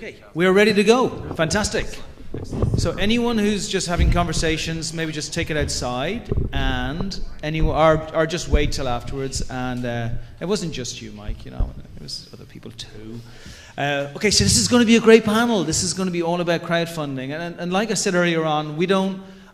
Okay, we are ready to go. Fantastic. So anyone who's just having conversations, maybe just take it outside, and anyone, or just wait till afterwards. And it wasn't just you, Mike. You know, it was other people too. Okay, so this is going to be a great panel. This is going to be all about crowdfunding, and like I said earlier on,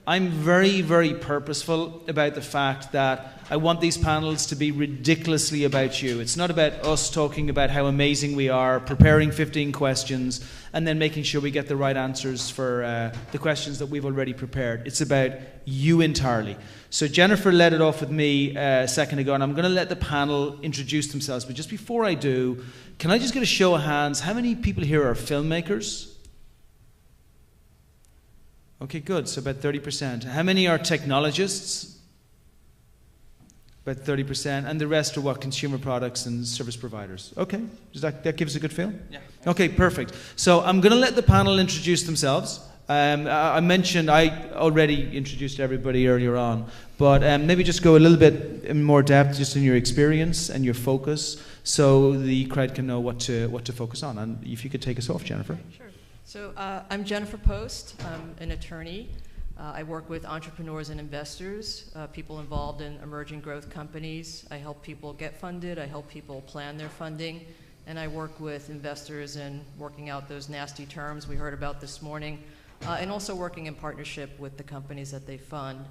I'm very, very purposeful about the fact that I want these panels to be ridiculously about you. It's not about us talking about how amazing we are, preparing 15 questions, and then making sure we get the right answers for the questions that we've already prepared. It's about you entirely. So Jennifer led it off with me a second ago, and I'm going to let the panel introduce themselves. But just before I do, can I just get a show of hands? How many people here are filmmakers? Okay, good. So about 30%. How many are technologists? About 30%. And the rest are what? Consumer products and service providers. Okay. Does that give us a good feel? Yeah. Okay, perfect. So I'm going to let the panel introduce themselves. I mentioned I already introduced everybody earlier on, but maybe just go a little bit in more depth just in your experience and your focus so the crowd can know what to focus on. And if you could take us off, Jennifer. Sure. So I'm Jennifer Post. I'm an attorney. I work with entrepreneurs and investors, people involved in emerging growth companies. I help people get funded. I help people plan their funding. And I work with investors in working out those nasty terms we heard about this morning, and also working in partnership with the companies that they fund.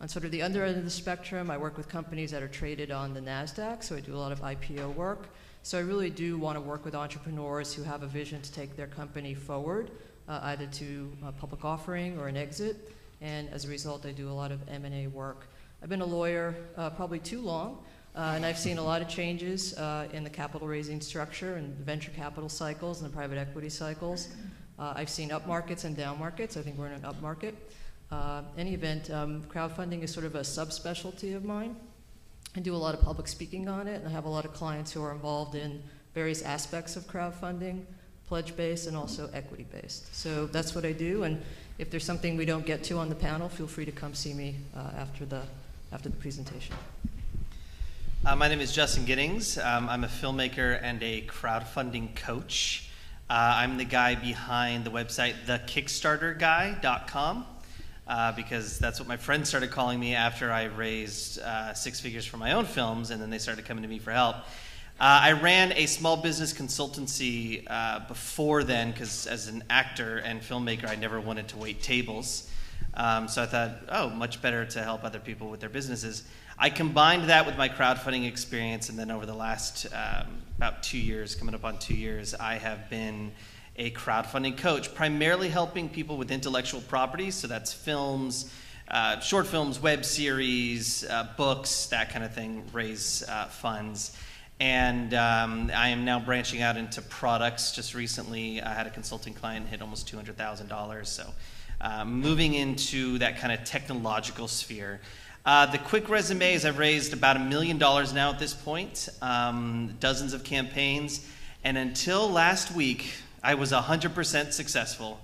On sort of the other end of the spectrum, I work with companies that are traded on the NASDAQ, so I do a lot of IPO work. So I really do want to work with entrepreneurs who have a vision to take their company forward, either to a public offering or an exit. And as a result, I do a lot of M&A work. I've been a lawyer probably too long, and I've seen a lot of changes in the capital raising structure and the venture capital cycles and the private equity cycles. I've seen up markets and down markets. I think we're in an up market. Any event, crowdfunding is sort of a subspecialty of mine. I do a lot of public speaking on it, and I have a lot of clients who are involved in various aspects of crowdfunding, pledge-based and also equity-based. So that's what I do, and if there's something we don't get to on the panel, feel free to come see me after the presentation. My name is Justin Giddings. I'm a filmmaker and a crowdfunding coach. I'm the guy behind the website thekickstarterguy.com. Because that's what my friends started calling me after I raised 6 figures for my own films, and then they started coming to me for help. I ran a small business consultancy before then, because as an actor and filmmaker, I never wanted to wait tables. So I thought, oh, much better to help other people with their businesses. I combined that with my crowdfunding experience, and then over the last about 2 years, coming up on 2 years, I have been a crowdfunding coach, primarily helping people with intellectual properties, so that's films, short films, web series, books, that kind of thing, raise funds. And I am now branching out into products. Just recently, I had a consulting client hit almost $200,000, so moving into that kind of technological sphere. The quick resume is I've raised about $1 million now at this point, dozens of campaigns, and until last week, I was 100% successful.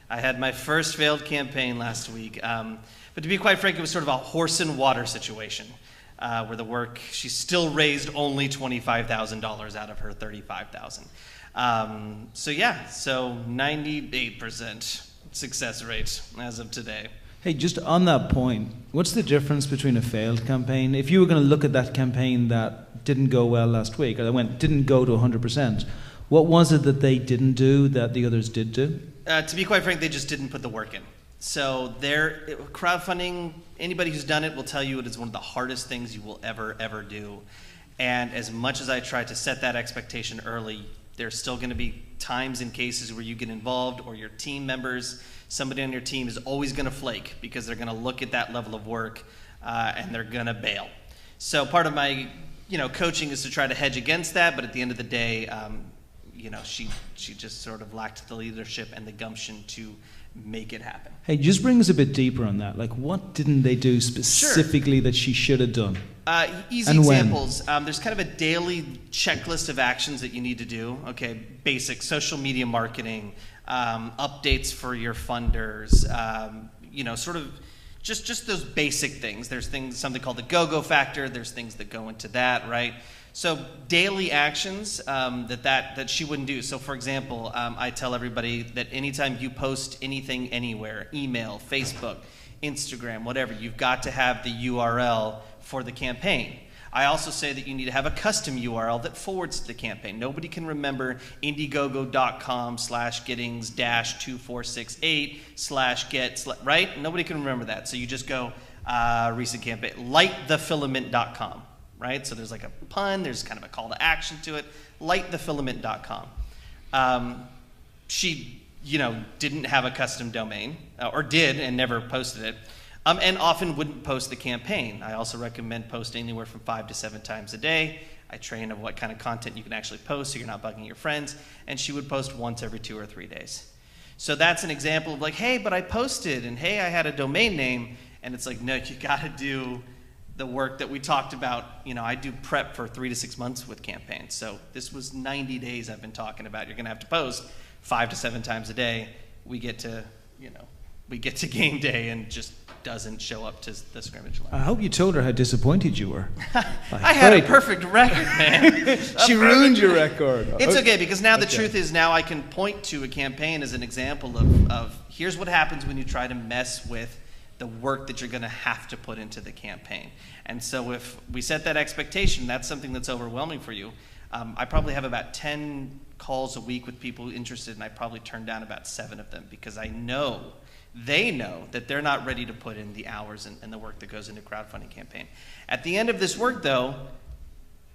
I had my first failed campaign last week. But to be quite frank, it was sort of a horse and water situation where the work, she still raised only $25,000 out of her $35,000. So yeah, so 98% success rate as of today. Hey, just on that point, what's the difference between a failed campaign? If you were going to look at that campaign that didn't go well last week, or that didn't go to 100%, what was it that they didn't do that the others did do? To be quite frank, they just didn't put the work in. So crowdfunding, anybody who's done it will tell you it is one of the hardest things you will ever do. And as much as I try to set that expectation early, there's still going to be times and cases where you get involved, or your team members, somebody on your team is always going to flake because they're going to look at that level of work and they're going to bail. So part of my coaching is to try to hedge against that, but at the end of the day, she just sort of lacked the leadership and the gumption to make it happen. Hey, just bring us a bit deeper on that. Like, what didn't they do specifically that she should have done? Easy examples. There's kind of a daily checklist of actions that you need to do. Okay, basic social media marketing, updates for your funders, sort of just those basic things. There's something called the go-go factor. There's things that go into that, right? So daily actions that she wouldn't do. So for example, I tell everybody that anytime you post anything anywhere, email, Facebook, Instagram, whatever, you've got to have the URL for the campaign. I also say that you need to have a custom URL that forwards to the campaign. Nobody can remember indiegogo.com/gettings-2468/get, right? Nobody can remember that. So you just go recent campaign, lightthefilament.com, right? So there's like a pun, there's kind of a call to action to it, lightthefilament.com. She, didn't have a custom domain, or did and never posted it. And often wouldn't post the campaign. I also recommend posting anywhere from 5 to 7 times a day. I train of what kind of content you can actually post so you're not bugging your friends. And she would post once every 2 or 3 days. So that's an example of like, hey, but I posted, and hey, I had a domain name. And it's like, no, you gotta do the work that we talked about. I do prep for 3 to 6 months with campaigns. So this was 90 days I've been talking about. You're gonna have to post 5 to 7 times a day. We get to game day and just doesn't show up to the scrimmage line. I hope you told her how disappointed you were. I had a perfect record, man. She ruined your record. It's okay, because now the truth is now I can point to a campaign as an example of here's what happens when you try to mess with the work that you're going to have to put into the campaign. And so if we set that expectation, that's something that's overwhelming for you. I probably have about 10 calls a week with people interested, and I probably turn down about 7 of them because they know that they're not ready to put in the hours and the work that goes into a crowdfunding campaign. At the end of this work, though,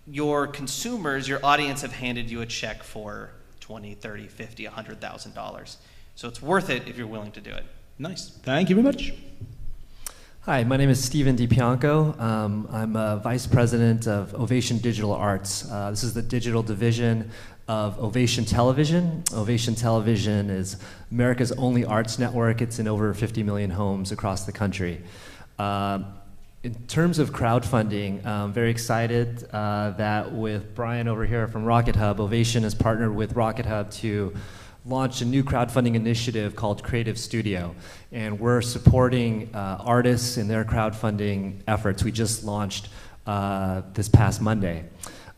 your consumers, your audience, have handed you a check for $20, $30, $50, $100,000. So it's worth it if you're willing to do it. Nice. Thank you very much. Hi, my name is Steven DiPianco. I'm a Vice President of Ovation Digital Arts. This is the digital division of Ovation Television. Ovation Television is America's only arts network. It's in over 50 million homes across the country. In terms of crowdfunding, I'm very excited that with Brian over here from Rocket Hub, Ovation has partnered with Rocket Hub to launch a new crowdfunding initiative called Creative Studio. And we're supporting artists in their crowdfunding efforts. We just launched this past Monday.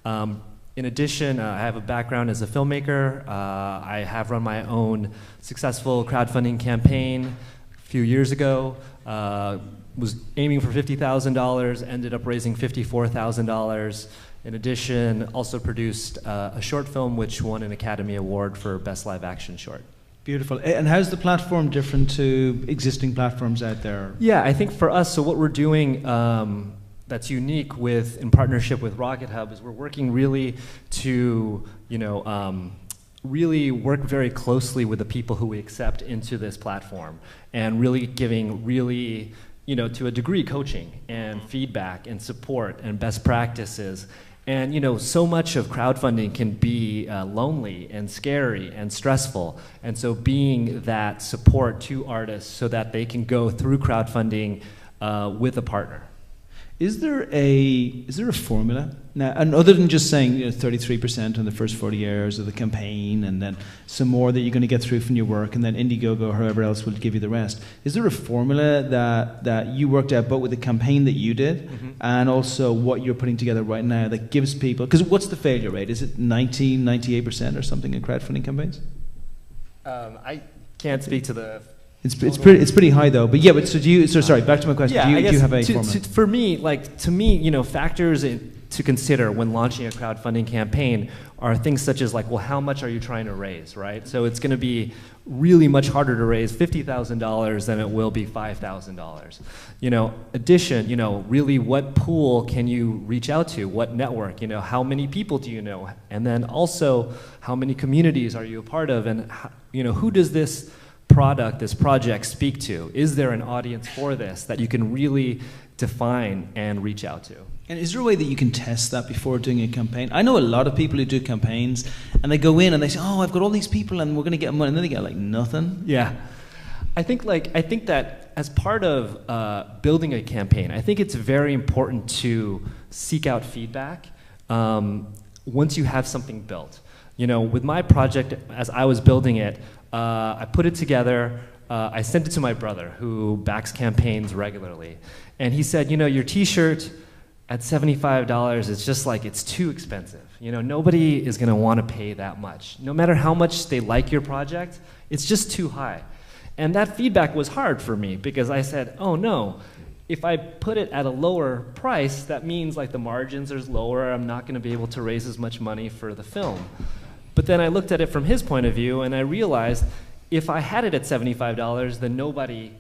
In addition, I have a background as a filmmaker. I have run my own successful crowdfunding campaign a few years ago. Was aiming for $50,000, ended up raising $54,000. In addition, also produced a short film which won an Academy Award for Best Live Action Short. Beautiful. And how's the platform different to existing platforms out there? Yeah, I think for us, so what we're doing that's unique in partnership with Rocket Hub is we're working really to, really work very closely with the people who we accept into this platform and really giving to a degree, coaching and feedback and support and best practices. And so much of crowdfunding can be lonely and scary and stressful. And so being that support to artists so that they can go through crowdfunding with a partner. Is there a formula now, and other than just saying 33% in the first 40 hours of the campaign, and then some more that you're going to get through from your work, and then Indiegogo or whoever else will give you the rest? Is there a formula that you worked out both with the campaign that you did, and also what you're putting together right now that gives people? Because what's the failure rate? Is it 90, 98% or something in crowdfunding campaigns? I can't speak to the. It's pretty high though. But yeah, sorry, back to my question. Yeah, do you have a formula? For me, factors to consider when launching a crowdfunding campaign are things such as well, how much are you trying to raise, right? So it's going to be really much harder to raise $50,000 than it will be $5,000. Addition, really what pool can you reach out to? What network? How many people do you know? And then also, how many communities are you a part of? And who does this project speak to? Is there an audience for this that you can really define and reach out to? And is there a way that you can test that before doing a campaign? I know a lot of people who do campaigns and they go in and they say, oh, I've got all these people and we're going to get money, and then they get nothing. Yeah. I think that as part of building a campaign, I think it's very important to seek out feedback once you have something built. With my project, as I was building it, I put it together. I sent it to my brother, who backs campaigns regularly. And he said, your T-shirt, At $75, it's just like, it's too expensive. You know, nobody is going to want to pay that much. No matter how much they like your project, it's just too high. And that feedback was hard for me because I said, oh no, if I put it at a lower price, that means like the margins are lower, I'm not going to be able to raise as much money for the film. But then I looked at it from his point of view and I realized if I had it at $75, then nobody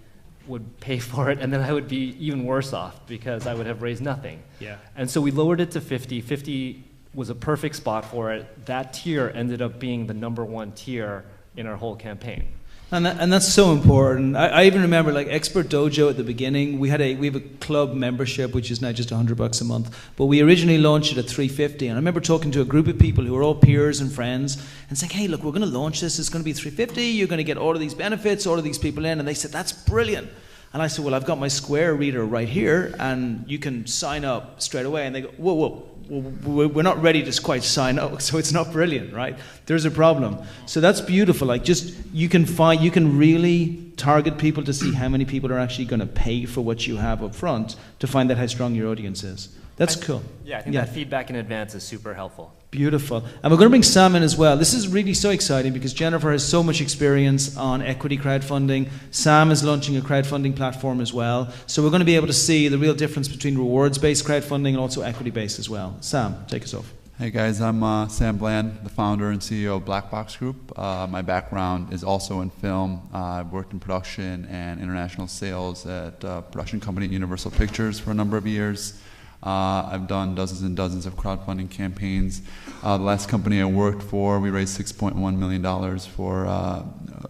would pay for it, and then I would be even worse off because I would have raised nothing. Yeah. And so we lowered it to 50. 50 was a perfect spot for it. That tier ended up being the #1 tier in our whole campaign. And that's so important. I even remember like Expert Dojo at the beginning. We have a club membership which is now just $100 a month. But we originally launched it at $350. And I remember talking to a group of people who were all peers and friends and saying, "Hey, look, we're going to launch this. It's going to be $350. You're going to get all of these benefits, all of these people in." And they said, "That's brilliant." And I said, "Well, I've got my Square reader right here, and you can sign up straight away." And they go, "Whoa. We're not ready to quite sign up, so it's not brilliant, right? There's a problem." So that's beautiful. Like, just you can really target people to see how many people are actually going to pay for what you have up front to find out how strong your audience is. That's cool. Yeah, I think that feedback in advance is super helpful. Beautiful. And we're going to bring Sam in as well. This is really so exciting because Jennifer has so much experience on equity crowdfunding. Sam is launching a crowdfunding platform as well. So we're going to be able to see the real difference between rewards-based crowdfunding and also equity-based as well. Sam, take us off. Hey guys, I'm Sam Bland, the founder and CEO of Black Box Group. My background is also in film. I've worked in production and international sales at a production company at Universal Pictures for a number of years. I've done dozens and dozens of crowdfunding campaigns. The last company I worked for, we raised $6.1 million for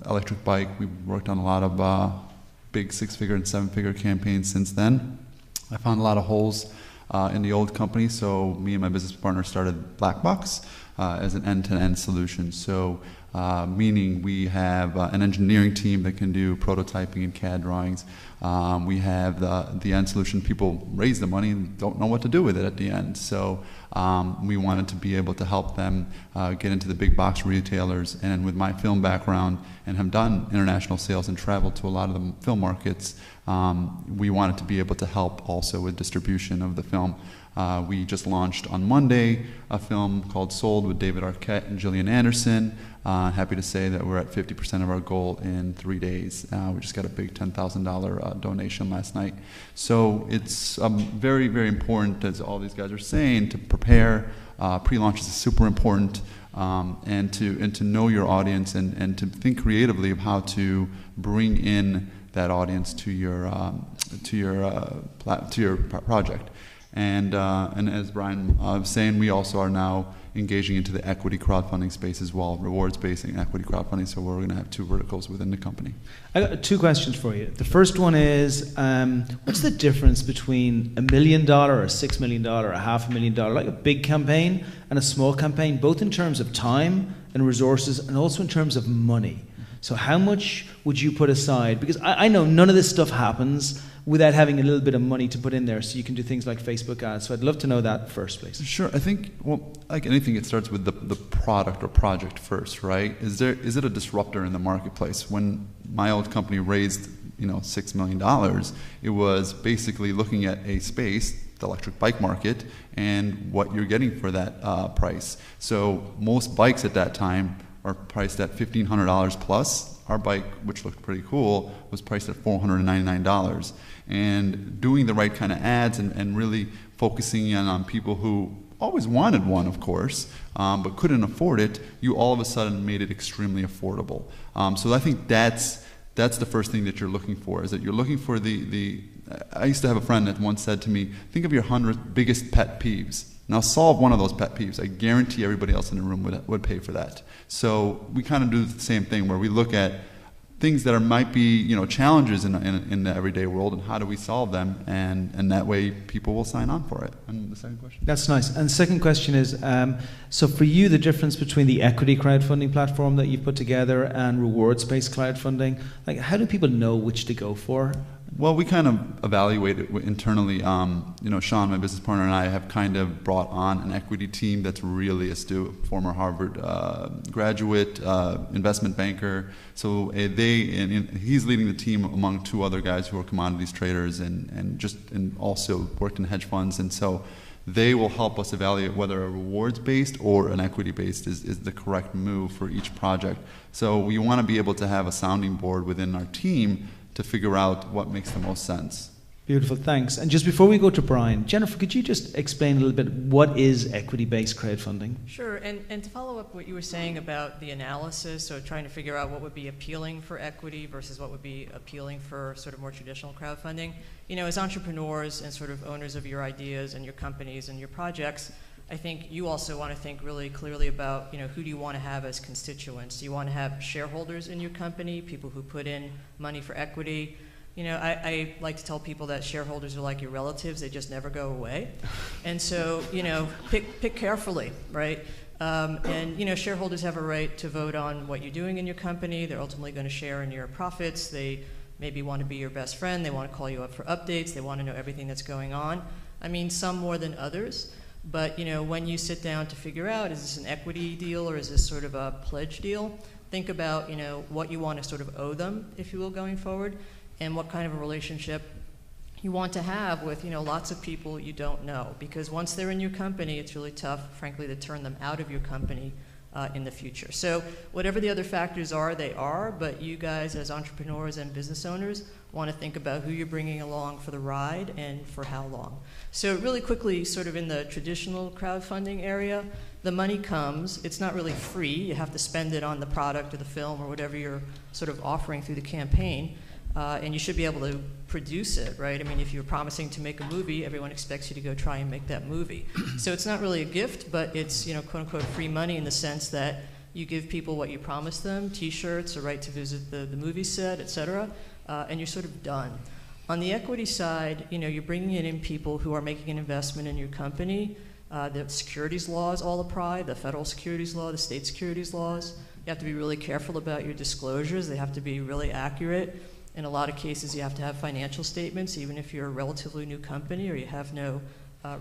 electric bike. We've worked on a lot of big 6-figure and 7-figure campaigns since then. I found a lot of holes in the old company, so me and my business partner started Black Box as an end-to-end solution. So meaning we have an engineering team that can do prototyping and CAD drawings. We have the end solution. People raise the money and don't know what to do with it at the end. So we wanted to be able to help them get into the big box retailers. And with my film background and have done international sales and traveled to a lot of the film markets, we wanted to be able to help also with distribution of the film. We just launched on Monday a film called Sold with David Arquette and Gillian Anderson. Happy to say that we're at 50% of our goal in 3 days. We just got a big $10,000 donation last night. So it's very, very important, as all these guys are saying, to prepare. Pre-launches is super important, and to know your audience and to think creatively of how to bring in that audience to your project. And as Brian was saying, we also are now engaging into the equity crowdfunding space as well, rewards-based and equity crowdfunding, so we're going to have 2 verticals within the company. I got 2 questions for you. The first one is, what's the difference between $1 million or $6 million or $500,000, like a big campaign and a small campaign, both in terms of time and resources and also in terms of money? So how much would you put aside? Because I know none of this stuff happens without having a little bit of money to put in there, so you can do things like Facebook ads. So I'd love to know that first, please. Sure. I think, well, like anything, it starts with the product or project first, right? Is it a disruptor in the marketplace? When my old company raised, $6 million, it was basically looking at a space, the electric bike market, and what you're getting for that price. So most bikes at that time are priced at $1,500 plus. Our bike, which looked pretty cool, was priced at $499. And doing the right kind of ads and really focusing in on people who always wanted one, of course, but couldn't afford it, you all of a sudden made it extremely affordable. So I think that's the first thing that you're looking for, is that you're looking for I used to have a friend that once said to me, think of your 100 biggest pet peeves. Now solve one of those pet peeves. I guarantee everybody else in the room would pay for that. So we kind of do the same thing, where we look at things that might be challenges in the everyday world, and how do we solve them, and that way people will sign on for it. And the second question? That's nice. And the second question is, so for you, the difference between the equity crowdfunding platform that you've put together and rewards-based crowdfunding, like how do people know which to go for? Well, we kind of evaluate it internally. Sean, my business partner, and I have kind of brought on an equity team that's really astute, former Harvard graduate, investment banker. So he's leading the team among two other guys who are commodities traders and also worked in hedge funds. And so they will help us evaluate whether a rewards-based or an equity-based is the correct move for each project. So we want to be able to have a sounding board within our team to figure out what makes the most sense. Beautiful, thanks. And just before we go to Brian, Jennifer, could you just explain a little bit what is equity-based crowdfunding? Sure, and to follow up what you were saying about the analysis, so trying to figure out what would be appealing for equity versus what would be appealing for sort of more traditional crowdfunding. As entrepreneurs and sort of owners of your ideas and your companies and your projects, I think you also want to think really clearly about, who do you want to have as constituents? Do you want to have shareholders in your company, people who put in money for equity? I like to tell people that shareholders are like your relatives, they just never go away. And so, pick carefully, right? Shareholders have a right to vote on what you're doing in your company. They're ultimately going to share in your profits. They maybe want to be your best friend. They want to call you up for updates. They want to know everything that's going on. Some more than others. But when you sit down to figure out, is this an equity deal or is this sort of a pledge deal? Think about what you want to sort of owe them, if you will, going forward, and what kind of a relationship you want to have with lots of people you don't know. Because once they're in your company, it's really tough, frankly, to turn them out of your company in the future. So whatever the other factors are, they are. But you guys, as entrepreneurs and business owners, want to think about who you're bringing along for the ride and for how long. So really quickly, sort of in the traditional crowdfunding area, the money comes. It's not really free. You have to spend it on the product or the film or whatever you're sort of offering through the campaign. And you should be able to produce it, right? If you're promising to make a movie, everyone expects you to go try and make that movie. So it's not really a gift, but it's, quote unquote, free money in the sense that you give people what you promised them, t-shirts, a right to visit the movie set, et cetera, and you're sort of done. On the equity side, you're bringing in people who are making an investment in your company. The securities laws all apply, the federal securities law, the state securities laws. You have to be really careful about your disclosures. They have to be really accurate. In a lot of cases, you have to have financial statements, even if you're a relatively new company or you have no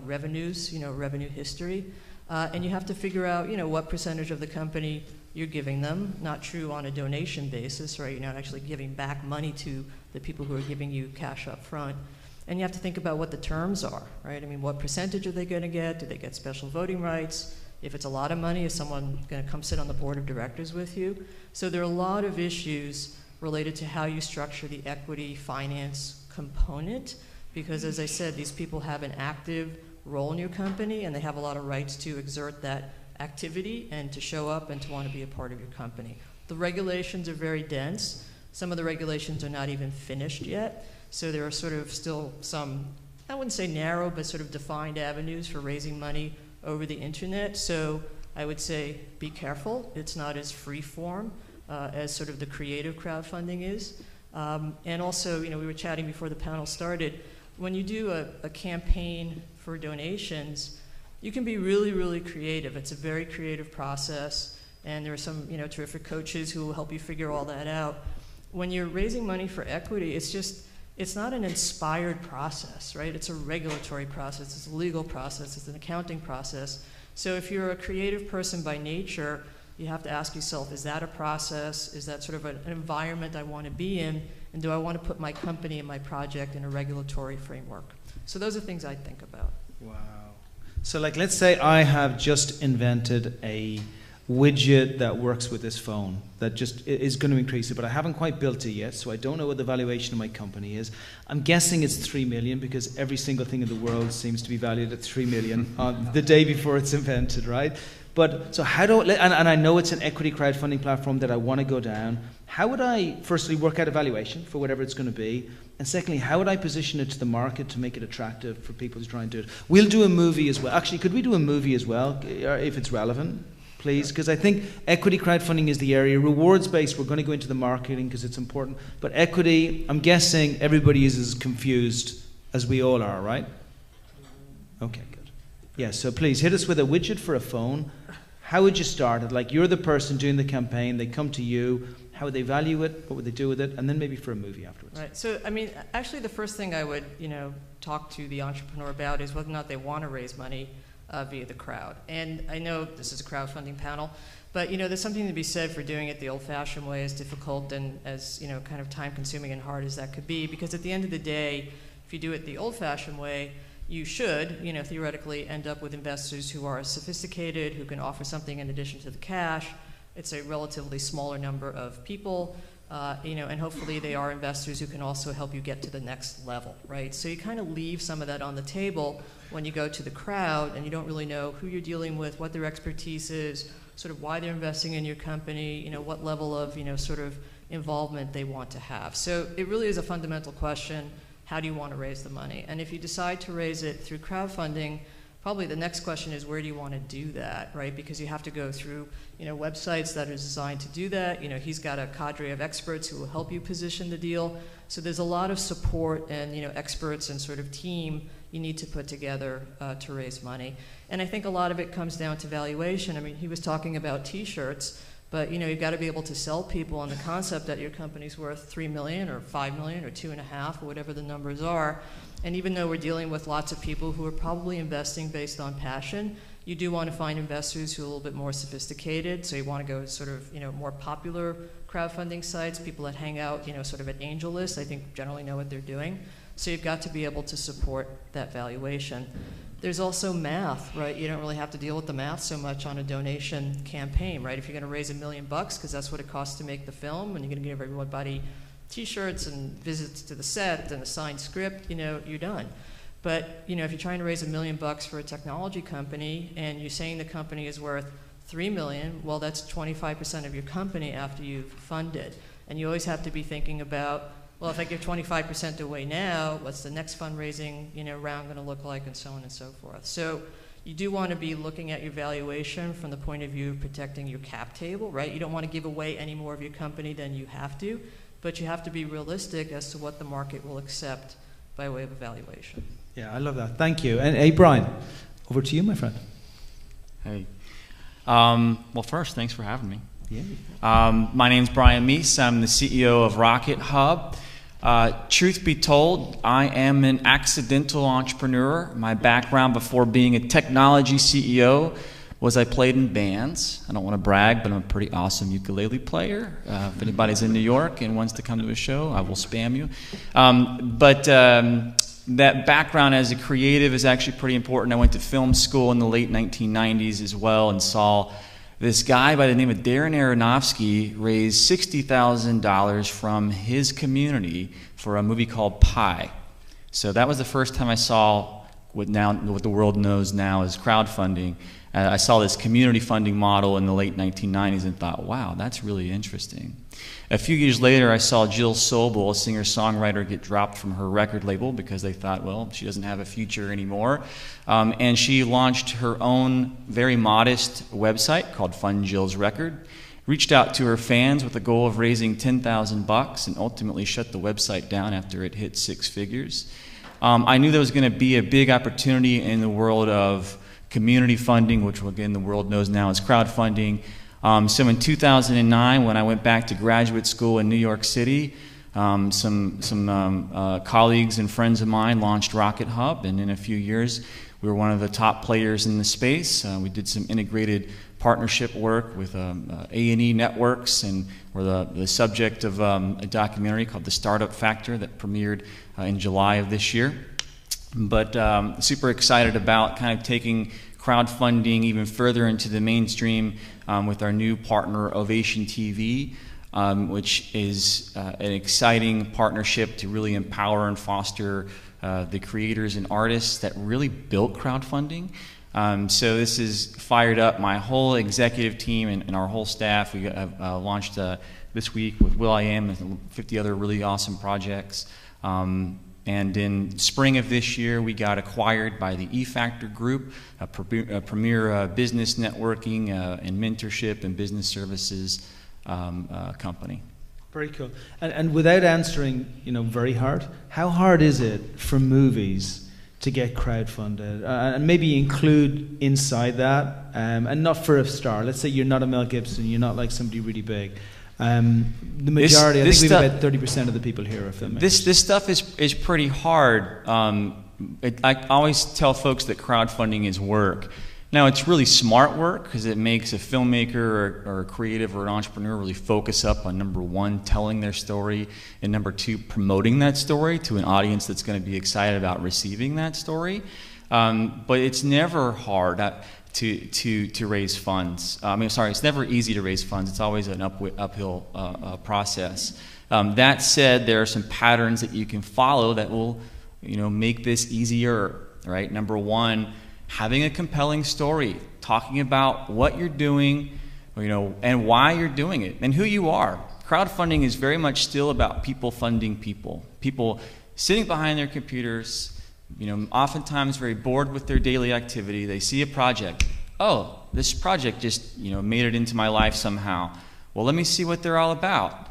revenues, revenue history. And you have to figure out, what percentage of the company you're giving them. Not true on a donation basis, right? You're not actually giving back money to the people who are giving you cash up front. And you have to think about what the terms are, right? What percentage are they going to get? Do they get special voting rights? If it's a lot of money, is someone going to come sit on the board of directors with you? So there are a lot of issues related to how you structure the equity finance component, because as I said, these people have an active role in your company and they have a lot of rights to exert that activity and to show up and to want to be a part of your company. The regulations are very dense. Some of the regulations are not even finished yet, so there are sort of still some, I wouldn't say narrow, but sort of defined avenues for raising money over the internet. So I would say be careful. It's not as free form as sort of the creative crowdfunding is. And also, we were chatting before the panel started, when you do a campaign for donations, you can be really, really creative. It's a very creative process, and there are some terrific coaches who will help you figure all that out. When you're raising money for equity, it's not an inspired process, right? It's a regulatory process, it's a legal process, it's an accounting process. So if you're a creative person by nature, you have to ask yourself, is that a process? Is that sort of an environment I want to be in? And do I want to put my company and my project in a regulatory framework? So those are things I think about. Wow. So let's say I have just invented a widget that works with this phone that just is going to increase it, but I haven't quite built it yet, so I don't know what the valuation of my company is. I'm guessing it's 3 million because every single thing in the world seems to be valued at 3 million on the day before it's invented, right? But so how do and I know it's an equity crowdfunding platform that I want to go down. How would I firstly work out a valuation for whatever it's going to be? And secondly, how would I position it to the market to make it attractive for people to try and do it? We'll do a movie as well. Actually, could we do a movie as well, if it's relevant, please? Because I think equity crowdfunding is the area. Rewards-based, we're going to go into the marketing because it's important. But equity, I'm guessing everybody is as confused as we all are, right? Okay, good. Yeah, so please hit us with a widget for a phone. How would you start it? Like, you're the person doing the campaign, they come to you. how would they value it, what would they do with it, and then maybe for a movie afterwards. Right. So, I mean, actually, the first thing I would, talk to the entrepreneur about is whether or not they want to raise money via the crowd. And I know this is a crowdfunding panel, but there's something to be said for doing it the old-fashioned way, as difficult and as kind of time-consuming and hard as that could be. Because at the end of the day, if you do it the old-fashioned way, you should, theoretically end up with investors who are sophisticated, who can offer something in addition to the cash. It's a relatively smaller number of people, and hopefully they are investors who can also help you get to the next level, right? So you kind of leave some of that on the table when you go to the crowd and you don't really know who you're dealing with, what their expertise is, sort of why they're investing in your company, what level of, sort of involvement they want to have. So it really is a fundamental question. How do you want to raise the money? And if you decide to raise it through crowdfunding, probably the next question is, where do you want to do that, right? Because you have to go through, websites that are designed to do that. He's got a cadre of experts who will help you position the deal. So there's a lot of support and, experts and sort of team you need to put together to raise money. And I think a lot of it comes down to valuation. I mean, he was talking about T-shirts, but you've got to be able to sell people on the concept that your company's worth $3 million or $5 million or $2.5 million or whatever the numbers are. And even though we're dealing with lots of people who are probably investing based on passion, you do want to find investors who are a little bit more sophisticated. So you want to go sort of more popular crowdfunding sites, people that hang out sort of at AngelList, I think generally know what they're doing. So you've got to be able to support that valuation. There's also math, right? You don't really have to deal with the math so much on a donation campaign, right? If you're going to raise $1 million, because that's what it costs to make the film, and you're going to give everybody T-shirts and visits to the set and a signed script, you're done. But if you're trying to raise $1 million for a technology company and you're saying the company is worth $3 million, well, that's 25% of your company after you've funded. And you always have to be thinking about, well, if I give 25% away now, what's the next fundraising round going to look like, and so on and so forth. So you do want to be looking at your valuation from the point of view of protecting your cap table, right? You don't want to give away any more of your company than you have to, but you have to be realistic as to what the market will accept by way of evaluation. Yeah, I love that. Thank you. And hey, Brian, over to you, my friend. Hey. Well, first, thanks for having me. Yeah. My name's Brian Meese. I'm the CEO of Rocket Hub. Truth be told, I am an accidental entrepreneur. My background before being a technology CEO was I played in bands. I don't want to brag, but I'm a pretty awesome ukulele player. If anybody's in New York and wants to come to a show, I will spam you. That background as a creative is actually pretty important. I went to film school in the late 1990s as well and saw this guy by the name of Darren Aronofsky raise $60,000 from his community for a movie called Pi. So that was the first time I saw what the world knows now as crowdfunding. I saw this community funding model in the late 1990s and thought, wow, that's really interesting. A few years later, I saw Jill Sobel, a singer-songwriter, get dropped from her record label because they thought, well, she doesn't have a future anymore. And she launched her own very modest website called Fund Jill's Record, reached out to her fans with the goal of raising $10,000 and ultimately shut the website down after it hit 6 figures. I knew there was going to be a big opportunity in the world of community funding, which again the world knows now as crowdfunding. So in 2009, when I went back to graduate school in New York City, some colleagues and friends of mine launched Rocket Hub, and in a few years, we were one of the top players in the space. We did some integrated partnership work with A&E Networks, and we're the subject of a documentary called The Startup Factor that premiered in July of this year. But super excited about kind of taking crowdfunding even further into the mainstream with our new partner, Ovation TV, which is an exciting partnership to really empower and foster the creators and artists that really built crowdfunding. So this has fired up my whole executive team and our whole staff. We have launched this week with will.i.am and 50 other really awesome projects. And in spring of this year, we got acquired by the E-Factor Group, a premier business networking and mentorship and business services company. Very cool. And without answering, very hard, how hard is it for movies to get crowdfunded? And maybe include inside that, and not for a star. Let's say you're not a Mel Gibson, you're not like somebody really big. The majority, I think we stuff, have about 30% of the people here are filmmakers. This stuff is pretty hard. I always tell folks that crowdfunding is work. Now, it's really smart work because it makes a filmmaker or a creative or an entrepreneur really focus up on, number one, telling their story, and number two, promoting that story to an audience that's going to be excited about receiving that story. But it's never hard to raise funds. It's never easy to raise funds. It's always an uphill process. That said, there are some patterns that you can follow that will, make this easier. Right? Number one, having a compelling story, talking about what you're doing, and why you're doing it, and who you are. Crowdfunding is very much still about people funding people. People sitting behind their computers, oftentimes very bored with their daily activity. They see a project. Oh, this project just, made it into my life somehow. Well, let me see what they're all about.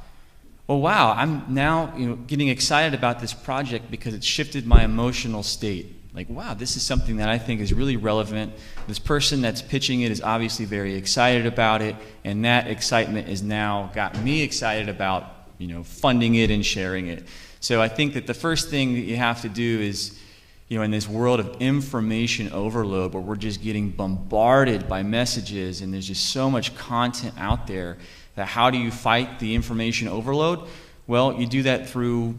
Well, wow, I'm now, getting excited about this project because it's shifted my emotional state. Like, wow, this is something that I think is really relevant. This person that's pitching it is obviously very excited about it, and that excitement has now got me excited about, funding it and sharing it. So I think that the first thing that you have to do is, in this world of information overload where we're just getting bombarded by messages and there's just so much content out there, that how do you fight the information overload? Well, you do that through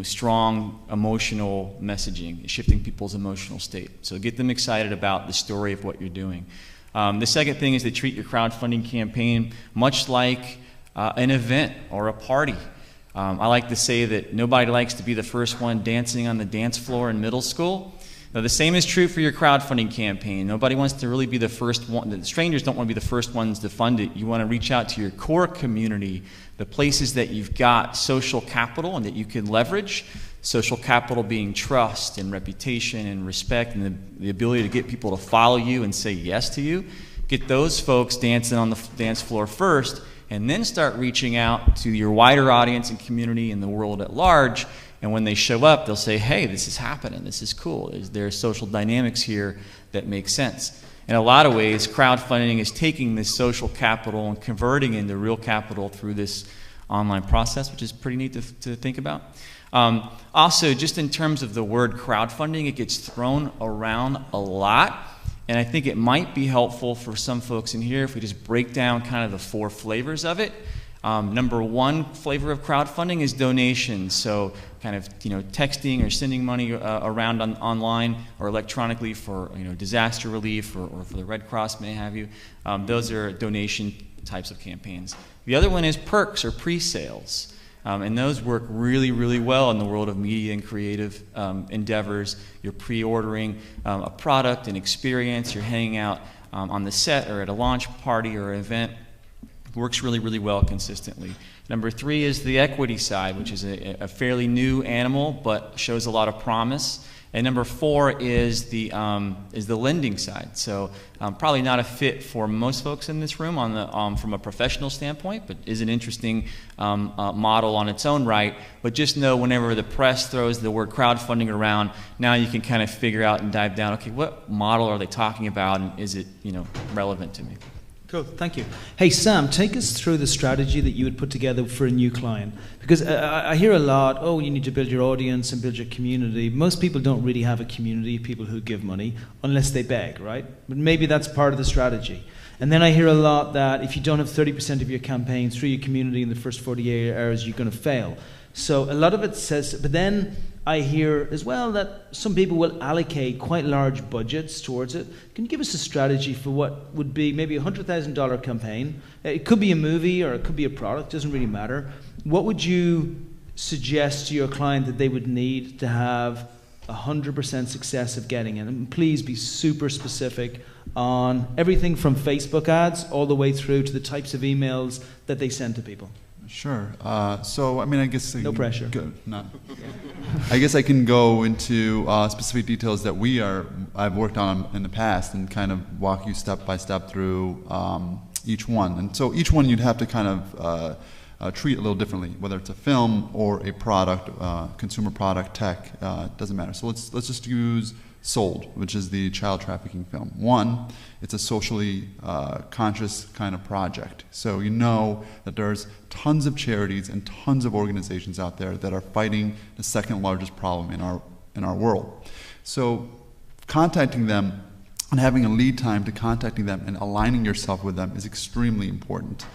strong emotional messaging, shifting people's emotional state. So get them excited about the story of what you're doing. The second thing is to treat your crowdfunding campaign much like an event or a party. I like to say that nobody likes to be the first one dancing on the dance floor in middle school. Now, the same is true for your crowdfunding campaign. Nobody wants to really be the first one. The strangers don't want to be the first ones to fund it. You want to reach out to your core community, the places that you've got social capital and that you can leverage. Social capital being trust and reputation and respect and the ability to get people to follow you and say yes to you. Get those folks dancing on the dance floor first, and then start reaching out to your wider audience and community and the world at large. And when they show up, they'll say, hey, this is happening. This is cool. There are social dynamics here that make sense. In a lot of ways, crowdfunding is taking this social capital and converting into real capital through this online process, which is pretty neat to think about. Also, just in terms of the word crowdfunding, it gets thrown around a lot. And I think it might be helpful for some folks in here if we just break down kind of the 4 flavors of it. Number one flavor of crowdfunding is donations. So kind of texting or sending money around online or electronically for disaster relief or for the Red Cross, may have you. Those are donation types of campaigns. The other one is perks or pre-sales. And those work really, really well in the world of media and creative endeavors. You're pre-ordering a product, an experience. You're hanging out on the set or at a launch party or an event. Works really, really well consistently. Number 3 is the equity side, which is a fairly new animal, but shows a lot of promise. And number 4 is the lending side. So probably not a fit for most folks in this room from a professional standpoint, but is an interesting model on its own right. But just know whenever the press throws the word crowdfunding around, now you can kind of figure out and dive down, okay, what model are they talking about, and is it relevant to me? Cool, thank you. Hey, Sam, take us through the strategy that you would put together for a new client. Because I hear a lot, you need to build your audience and build your community. Most people don't really have a community of people who give money unless they beg, right? But maybe that's part of the strategy. And then I hear a lot that if you don't have 30% of your campaign through your community in the first 48 hours, you're going to fail. So a lot of it says, but then I hear as well that some people will allocate quite large budgets towards it. Can you give us a strategy for what would be maybe a $100,000 campaign? It could be a movie or it could be a product, doesn't really matter. What would you suggest to your client that they would need to have 100% success of getting it? And please be super specific on everything from Facebook ads all the way through to the types of emails that they send to people. Sure. So, I guess... No pressure. I guess I can go into specific details that I've worked on in the past and kind of walk you step by step through each one. And so each one you'd have to kind of treat a little differently, whether it's a film or a product, consumer product, tech, doesn't matter. So let's just use Sold, which is the child trafficking film. One, it's a socially conscious kind of project. So you know that there's tons of charities and tons of organizations out there that are fighting the second largest problem in our world. So contacting them and having a lead time to contacting them and aligning yourself with them is extremely important.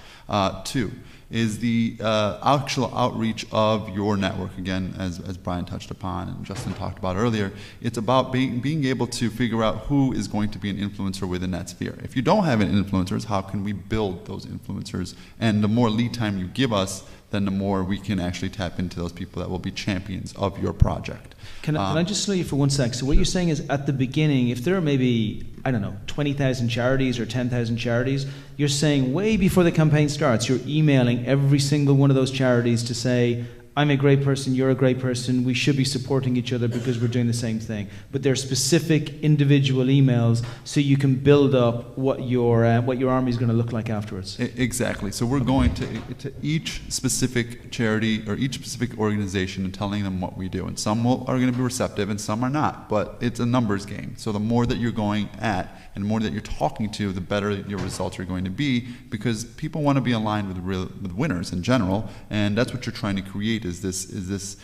Two is the actual outreach of your network. Again, as Brian touched upon and Justin talked about earlier, it's about being able to figure out who is going to be an influencer within that sphere. If you don't have any influencers, how can we build those influencers? And the more lead time you give us, then the more we can actually tap into those people that will be champions of your project. Can I just slow you for 1 sec? So what you're saying is at the beginning, if there are maybe, I don't know, 20,000 charities or 10,000 charities, you're saying way before the campaign starts, you're emailing every single one of those charities to say, I'm a great person, you're a great person, we should be supporting each other because we're doing the same thing. But there are specific individual emails so you can build up what your army is going to look like afterwards. Exactly. So we're going to each specific charity or each specific organization and telling them what we do. And some are going to be receptive and some are not. But it's a numbers game. So the more that you're going at and the more that you're talking to, the better your results are going to be, because people want to be aligned with winners in general. And that's what you're trying to create, is this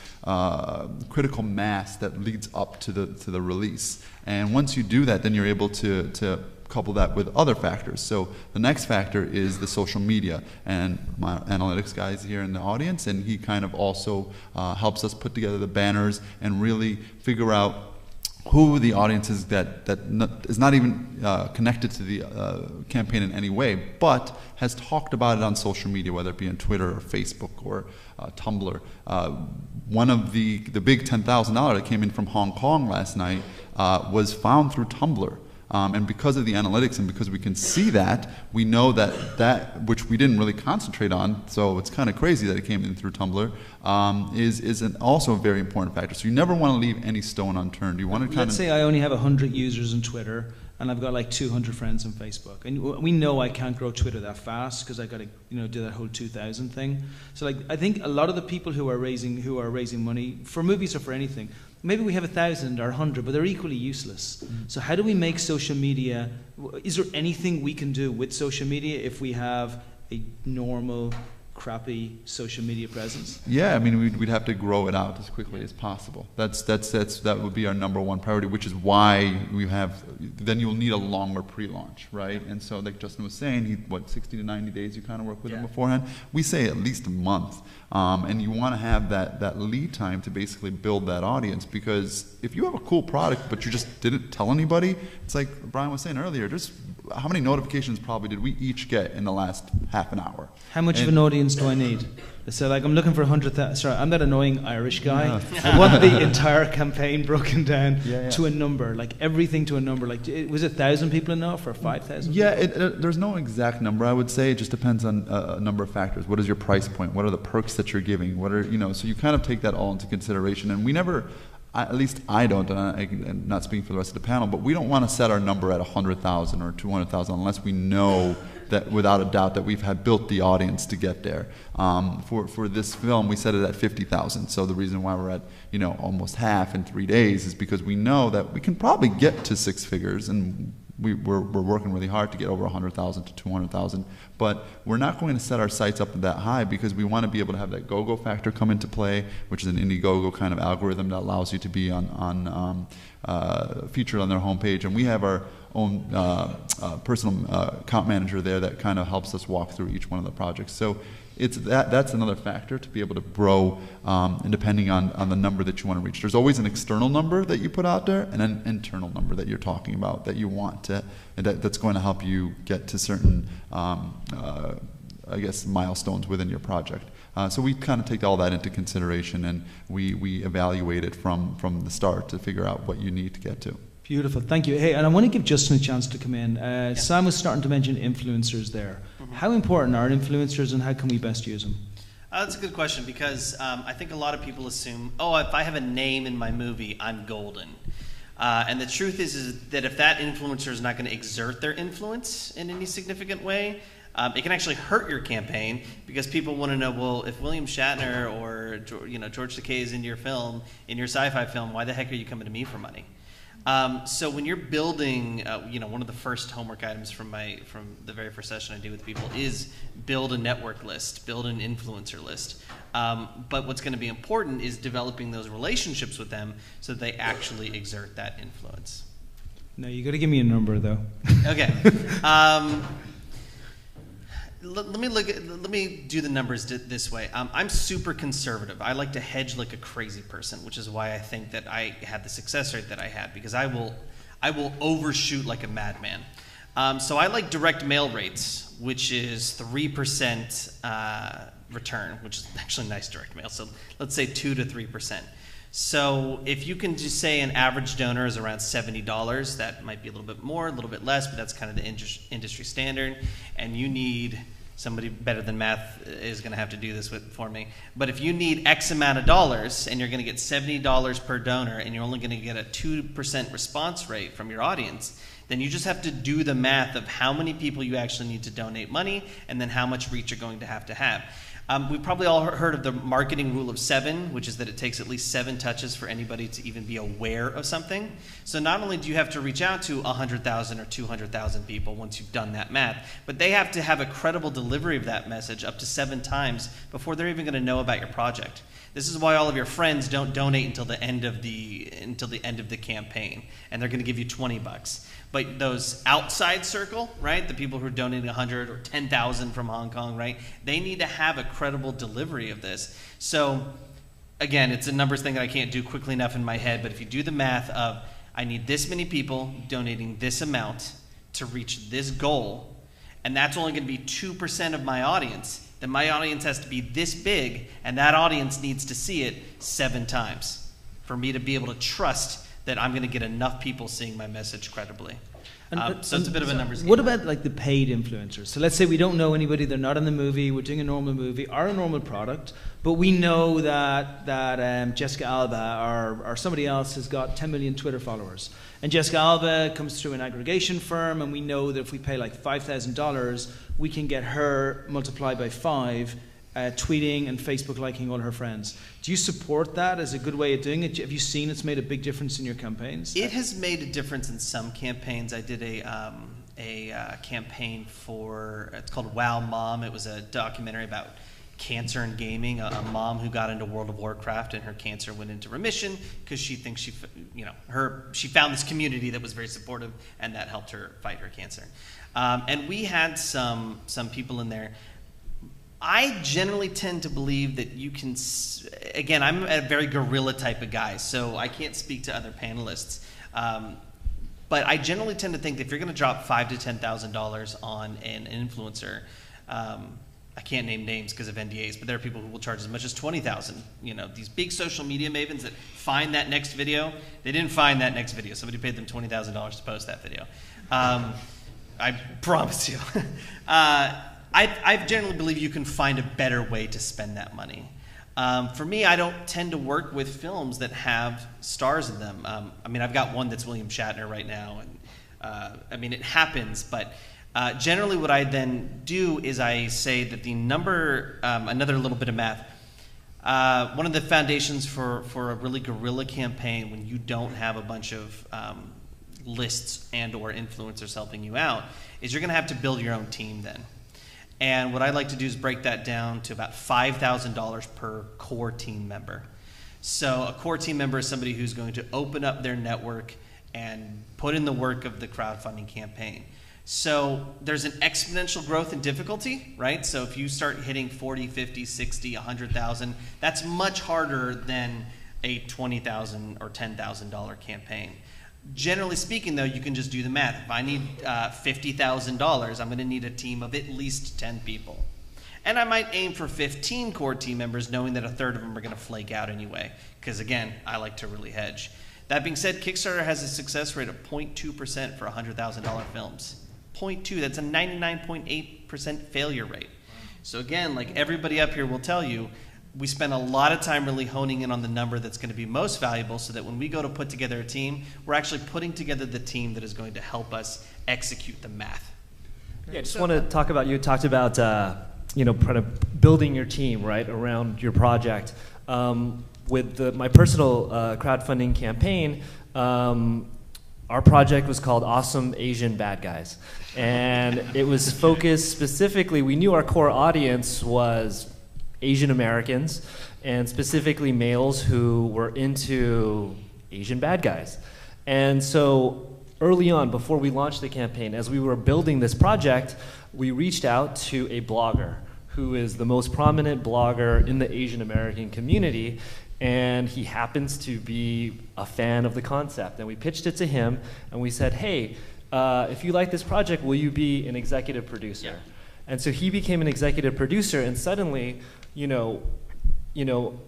critical mass that leads up to the release. And once you do that, then you're able to couple that with other factors. So the next factor is the social media, and my analytics guy is here in the audience, and he kind of also helps us put together the banners and really figure out who the audience is that is not even connected to the campaign in any way, but has talked about it on social media, whether it be on Twitter or Facebook or Tumblr. One of the big $10,000 that came in from Hong Kong last night was found through Tumblr. And because of the analytics and because we can see that, we know that which we didn't really concentrate on, so it's kind of crazy that it came in through Tumblr, is also a very important factor. So you never want to leave any stone unturned. You want to kind of... Let's say I only have 100 users on Twitter, and I've got like 200 friends on Facebook. And we know I can't grow Twitter that fast because I got to do that whole 2,000 thing. So like I think a lot of the people who are raising money for movies or for anything, maybe we have 1,000 or 100, but they're equally useless. So how do we make social media? Is there anything we can do with social media if we have a normal, crappy social media presence? Yeah, I mean, we'd have to grow it out as quickly as possible. That would be our number one priority, which is why then you'll need a longer pre-launch, right? And so like Justin was saying, 60 to 90 days you kind of work with them beforehand. We say at least a month. And you want to have that lead time to basically build that audience, because if you have a cool product but you just didn't tell anybody, it's like Brian was saying earlier, just how many notifications probably did we each get in the last half an hour? How much of an audience do I need? So like I'm looking for 100,000, sorry, I'm that annoying Irish guy. I want the entire campaign broken down to a number, like everything to a number. Like was 1,000 people enough or 5,000? Yeah, there's no exact number, I would say. It just depends on a number of factors. What is your price point? What are the perks that you're giving? So you kind of take that all into consideration. And we never, at least I don't, and I'm not speaking for the rest of the panel, but we don't want to set our number at 100,000 or 200,000 unless we know that without a doubt that we've built the audience to get there. For this film, we set it at 50,000. So the reason why we're at almost half in 3 days is because we know that we can probably get to six figures, and we're working really hard to get over 100,000 to 200,000. But we're not going to set our sights up that high because we want to be able to have that go-go factor come into play, which is an Indiegogo kind of algorithm that allows you to be featured on their homepage. And we have our own personal account manager there that kind of helps us walk through each one of the projects. So that's another factor to be able to grow, and depending on the number that you want to reach. There's always an external number that you put out there and an internal number that you're talking about that you want to, that's going to help you get to certain milestones within your project. So we kind of take all that into consideration, and we evaluate it from the start to figure out what you need to get to. Beautiful, thank you. Hey, and I want to give Justin a chance to come in. Sam was starting to mention influencers there. How important are influencers, and how can we best use them? That's a good question, because I think a lot of people assume, if I have a name in my movie, I'm golden. And the truth is that if that influencer is not going to exert their influence in any significant way, it can actually hurt your campaign, because people want to know, well, if William Shatner or George Takei is in your film, in your sci-fi film, why the heck are you coming to me for money? So when you're building, one of the first homework items from the very first session I do with people is build a network list, build an influencer list. But what's going to be important is developing those relationships with them so that they actually exert that influence. No, you got to give me a number though. Okay. Let me do the numbers this way. I'm super conservative. I like to hedge like a crazy person, which is why I think that I had the success rate that I had, because I will overshoot like a madman. So I like direct mail rates, which is 3% return, which is actually nice direct mail. So let's say 2 to 3%. So if you can just say an average donor is around $70, that might be a little bit more, a little bit less, but that's kind of the industry standard. And you need somebody better than math is going to have to do this for me. But if you need X amount of dollars and you're going to get $70 per donor and you're only going to get a 2% response rate from your audience, then you just have to do the math of how many people you actually need to donate money and then how much reach you're going to have. We've probably all heard of the marketing rule of 7, which is that it takes at least 7 touches for anybody to even be aware of something. So not only do you have to reach out to 100,000 or 200,000 people once you've done that math, but they have to have a credible delivery of that message up to 7 times before they're even going to know about your project. This is why all of your friends don't donate until the end of the campaign, and they're going to give you $20. But those outside circle, right, the people who are donating 100 or 10,000 from Hong Kong, right, they need to have a credible delivery of this. So again, it's a numbers thing that I can't do quickly enough in my head, but if you do the math of I need this many people donating this amount to reach this goal, and that's only going to be 2% of my audience, then my audience has to be this big, and that audience needs to see it 7 times for me to be able to trust that I'm going to get enough people seeing my message credibly. So it's a bit of a numbers game. What about like the paid influencers? So let's say we don't know anybody, they're not in the movie, we're doing a normal movie or a normal product, but we know that Jessica Alba or somebody else has got 10 million Twitter followers. And Jessica Alba comes through an aggregation firm, and we know that if we pay like $5,000, we can get her multiplied by 5, tweeting and Facebook liking all her friends. Do you support that as a good way of doing it? Have you seen it's made a big difference in your campaigns? It has made a difference in some campaigns. I did a campaign for, it's called Wow Mom. It was a documentary about cancer and gaming, a mom who got into World of Warcraft and her cancer went into remission because she thinks she found this community that was very supportive, and that helped her fight her cancer. And we had some people in there. I generally tend to believe that you can, again, I'm a very guerrilla type of guy, so I can't speak to other panelists. But I generally tend to think that if you're going to drop $5,000 to $10,000 on an influencer, I can't name names because of NDAs, but there are people who will charge as much as $20,000. You know, these big social media mavens that find that next video, they didn't find that next video. Somebody paid them $20,000 to post that video. I promise you. I generally believe you can find a better way to spend that money. For me, I don't tend to work with films that have stars in them. I mean, I've got one that's William Shatner right now, and I mean, it happens, but generally what I then do is I say that the number, another little bit of math, one of the foundations for a really guerrilla campaign when you don't have a bunch of lists and or influencers helping you out is you're going to have to build your own team then. And what I like to do is break that down to about $5,000 per core team member. So a core team member is somebody who's going to open up their network and put in the work of the crowdfunding campaign. So there's an exponential growth in difficulty, right? So if you start hitting 40, 50, 60, 100,000, that's much harder than a $20,000 or $10,000 campaign. Generally speaking, though, you can just do the math. If I need $50,000, I'm going to need a team of at least 10 people. And I might aim for 15 core team members, knowing that a third of them are going to flake out anyway, because, again, I like to really hedge. That being said, Kickstarter has a success rate of 0.2% for $100,000 films. 0.2, that's a 99.8% failure rate. So again, like everybody up here will tell you, we spend a lot of time really honing in on the number that's going to be most valuable so that when we go to put together a team, we're actually putting together the team that is going to help us execute the math. Yeah, I just want to talk about, you talked about, kind of building your team, right, around your project. With my personal crowdfunding campaign, our project was called Awesome Asian Bad Guys. And it was focused specifically, we knew our core audience was Asian Americans, and specifically males who were into Asian bad guys. And so early on, before we launched the campaign, as we were building this project, we reached out to a blogger who is the most prominent blogger in the Asian American community, and he happens to be a fan of the concept. And we pitched it to him, and we said, hey, if you like this project, will you be an executive producer? Yeah. And so he became an executive producer, and suddenly,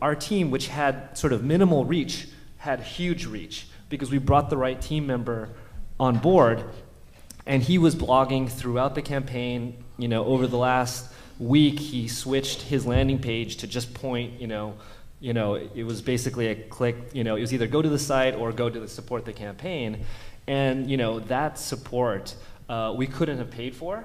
our team, which had sort of minimal reach, had huge reach because we brought the right team member on board, and he was blogging throughout the campaign. Over the last week, he switched his landing page to just point, it was basically a click, it was either go to the site or go to support the campaign. And, that support we couldn't have paid for.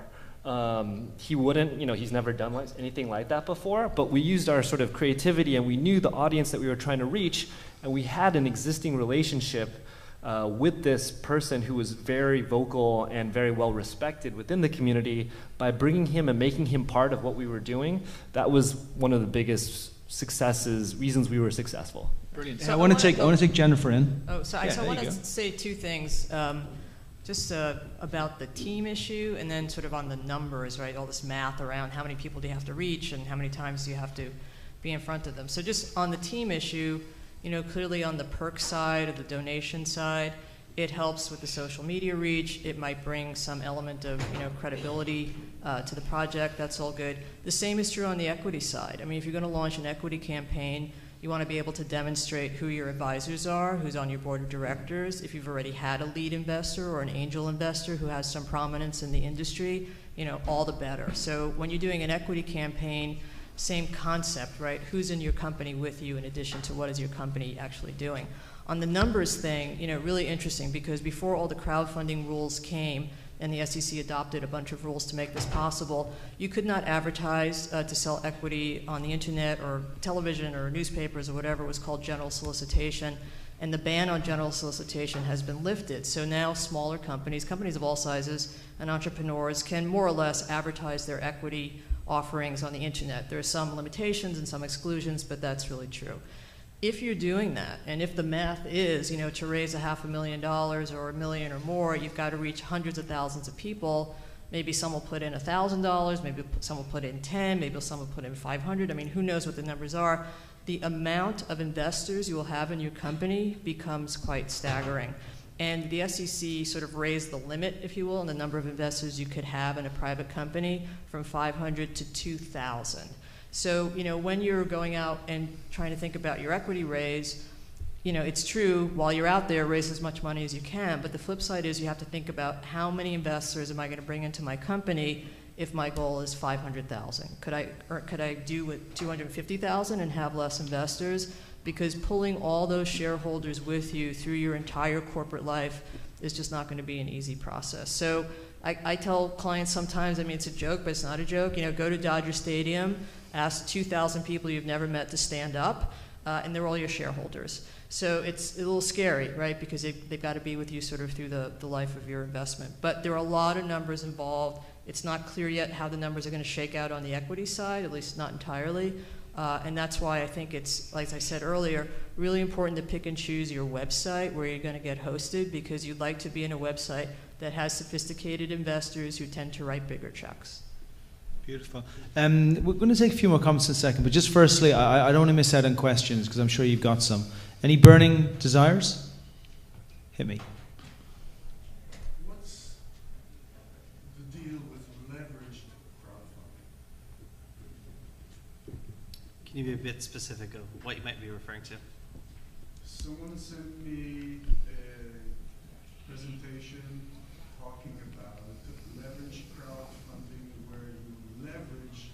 He wouldn't, he's never done anything like that before, but we used our sort of creativity, and we knew the audience that we were trying to reach, and we had an existing relationship with this person who was very vocal and very well respected within the community. By bringing him and making him part of what we were doing, that was one of the biggest reasons we were successful. Brilliant. So I want to take Jennifer in. Oh, so I there want you to go. say two things. Just about the team issue, and then sort of on the numbers, right? All this math around how many people do you have to reach and how many times do you have to be in front of them. So just on the team issue, clearly on the perk side or the donation side, it helps with the social media reach. It might bring some element of credibility to the project. That's all good. The same is true on the equity side. I mean, if you're going to launch an equity campaign, you want to be able to demonstrate who your advisors are, who's on your board of directors. If you've already had a lead investor or an angel investor who has some prominence in the industry, all the better. So when you're doing an equity campaign, same concept, right? Who's in your company with you in addition to what is your company actually doing? On the numbers thing, really interesting, because before all the crowdfunding rules came, and the SEC adopted a bunch of rules to make this possible, you could not advertise to sell equity on the internet or television or newspapers or whatever. It was called general solicitation. And the ban on general solicitation has been lifted. So now smaller companies of all sizes, and entrepreneurs can more or less advertise their equity offerings on the internet. There are some limitations and some exclusions, but that's really true. If you're doing that, and if the math is, to raise $500,000 or $1 million or more, you've got to reach hundreds of thousands of people. Maybe some will put in $1,000, maybe some will put in 10, maybe some will put in 500. I mean, who knows what the numbers are? The amount of investors you will have in your company becomes quite staggering. And the SEC sort of raised the limit, if you will, on the number of investors you could have in a private company from 500 to 2,000. So, when you're going out and trying to think about your equity raise, it's true, while you're out there, raise as much money as you can, but the flip side is you have to think about how many investors am I going to bring into my company if my goal is 500,000? Could I do with 250,000 and have less investors? Because pulling all those shareholders with you through your entire corporate life is just not going to be an easy process. So I tell clients sometimes, it's a joke, but it's not a joke, go to Dodger Stadium, ask 2,000 people you've never met to stand up, and they're all your shareholders. So it's a little scary, right? Because they've got to be with you sort of through the life of your investment. But there are a lot of numbers involved. It's not clear yet how the numbers are going to shake out on the equity side, at least not entirely. And that's why I think it's, like I said earlier, really important to pick and choose your website where you're going to get hosted, because you'd like to be in a website that has sophisticated investors who tend to write bigger checks. Beautiful. We're going to take a few more comments in a second, but just firstly, I don't want to miss out on questions because I'm sure you've got some. Any burning desires? Hit me. What's the deal with leveraged crowdfunding? Can you be a bit specific of what you might be referring to? Someone sent me a presentation talking about leveraged crowdfunding, where you leverage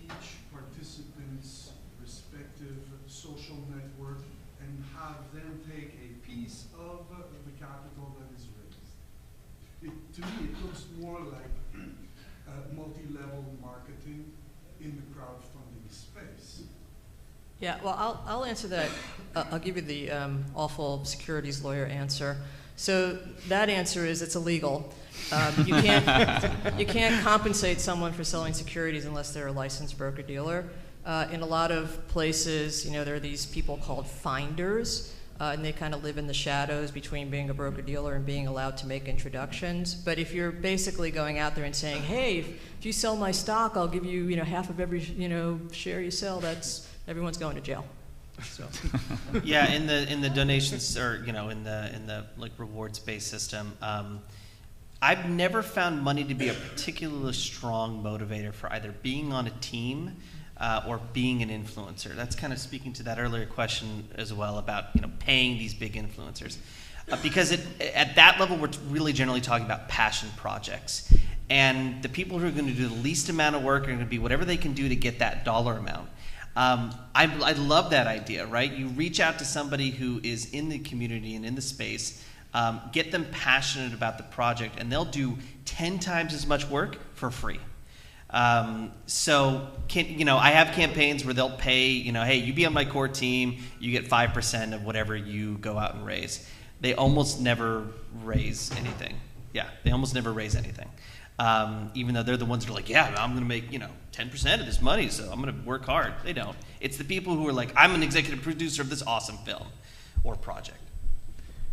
each participant's respective social network and have them take a piece of the capital that is raised. To me, it looks more like multi-level marketing in the crowdfunding space. Yeah, well, I'll answer that. I'll give you the awful securities lawyer answer. So that answer is it's illegal. You can't compensate someone for selling securities unless they're a licensed broker-dealer. In a lot of places, there are these people called finders, and they kind of live in the shadows between being a broker-dealer and being allowed to make introductions. But if you're basically going out there and saying, hey, if you sell my stock, I'll give you, half of every, share you sell, everyone's going to jail. So. Yeah, in the donations, or in the like rewards-based system, I've never found money to be a particularly strong motivator for either being on a team or being an influencer. That's kind of speaking to that earlier question as well about paying these big influencers, because at that level we're really generally talking about passion projects, and the people who are going to do the least amount of work are going to be whatever they can do to get that dollar amount. I love that idea, right? You reach out to somebody who is in the community and in the space, get them passionate about the project, and they'll do 10 times as much work for free. So, I have campaigns where they'll pay, hey, you be on my core team, you get 5% of whatever you go out and raise. They almost never raise anything. Yeah, they almost never raise anything. Even though they're the ones that are like, yeah, I'm going to make 10% of this money, so I'm going to work hard. They don't. It's the people who are like, I'm an executive producer of this awesome film or project.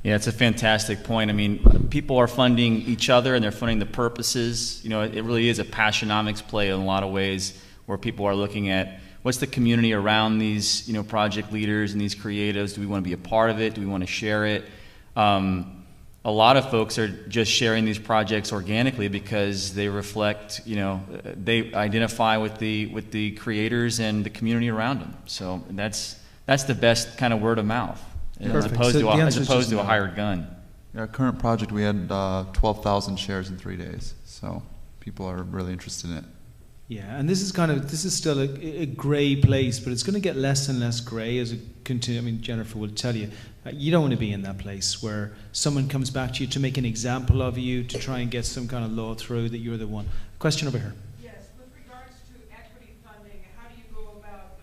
Yeah, it's a fantastic point. I mean, people are funding each other and they're funding the purposes. It really is a passionomics play in a lot of ways, where people are looking at what's the community around these project leaders and these creatives. Do we want to be a part of it? Do we want to share it? A lot of folks are just sharing these projects organically because they reflect, they identify with the creators and the community around them. So that's the best kind of word of mouth, as opposed to a hired gun. Our current project, we had 12,000 shares in 3 days, so people are really interested in it. Yeah, and this is still a grey place, but it's going to get less and less grey as it continues. I mean, Jennifer will tell you, you don't want to be in that place where someone comes back to you to make an example of you, to try and get some kind of law through that you're the one. Question over here. Yes, with regards to equity funding, how do you go about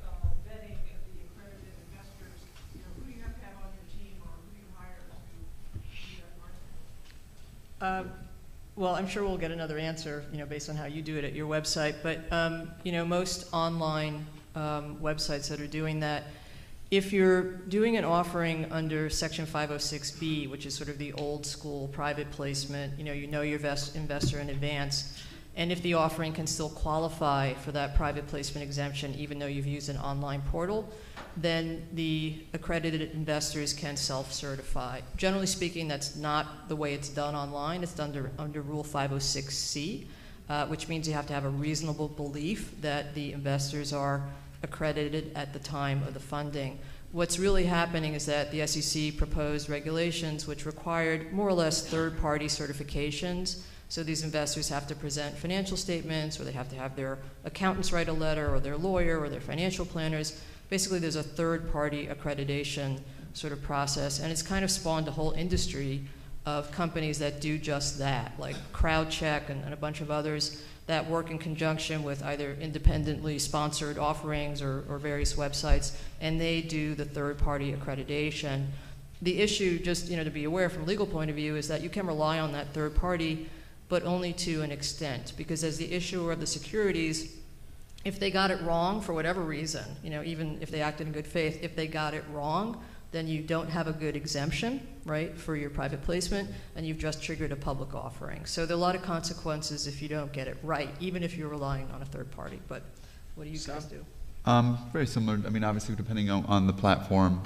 vetting the accredited investors? Who do you have to have on your team, or who do you hire to do that marketing? Well, I'm sure we'll get another answer, based on how you do it at your website. But, most online websites that are doing that, if you're doing an offering under Section 506B, which is sort of the old school private placement, you know your investor in advance, and if the offering can still qualify for that private placement exemption, even though you've used an online portal, then the accredited investors can self-certify. Generally speaking, that's not the way it's done online. It's done under Rule 506C, which means you have to have a reasonable belief that the investors are accredited at the time of the funding. What's really happening is that the SEC proposed regulations which required more or less third-party certifications. So these investors have to present financial statements, or they have to have their accountants write a letter, or their lawyer, or their financial planners. Basically, there's a third-party accreditation sort of process, and it's kind of spawned a whole industry of companies that do just that, like CrowdCheck and a bunch of others that work in conjunction with either independently sponsored offerings or various websites, and they do the third-party accreditation. The issue, just to be aware from a legal point of view, is that you can rely on that third party, but only to an extent, because as the issuer of the securities, if they got it wrong for whatever reason, even if they acted in good faith, if they got it wrong, then you don't have a good exemption, right, for your private placement, and you've just triggered a public offering. So there are a lot of consequences if you don't get it right, even if you're relying on a third party. But what do you guys do? Very similar. I mean, obviously, depending on the platform,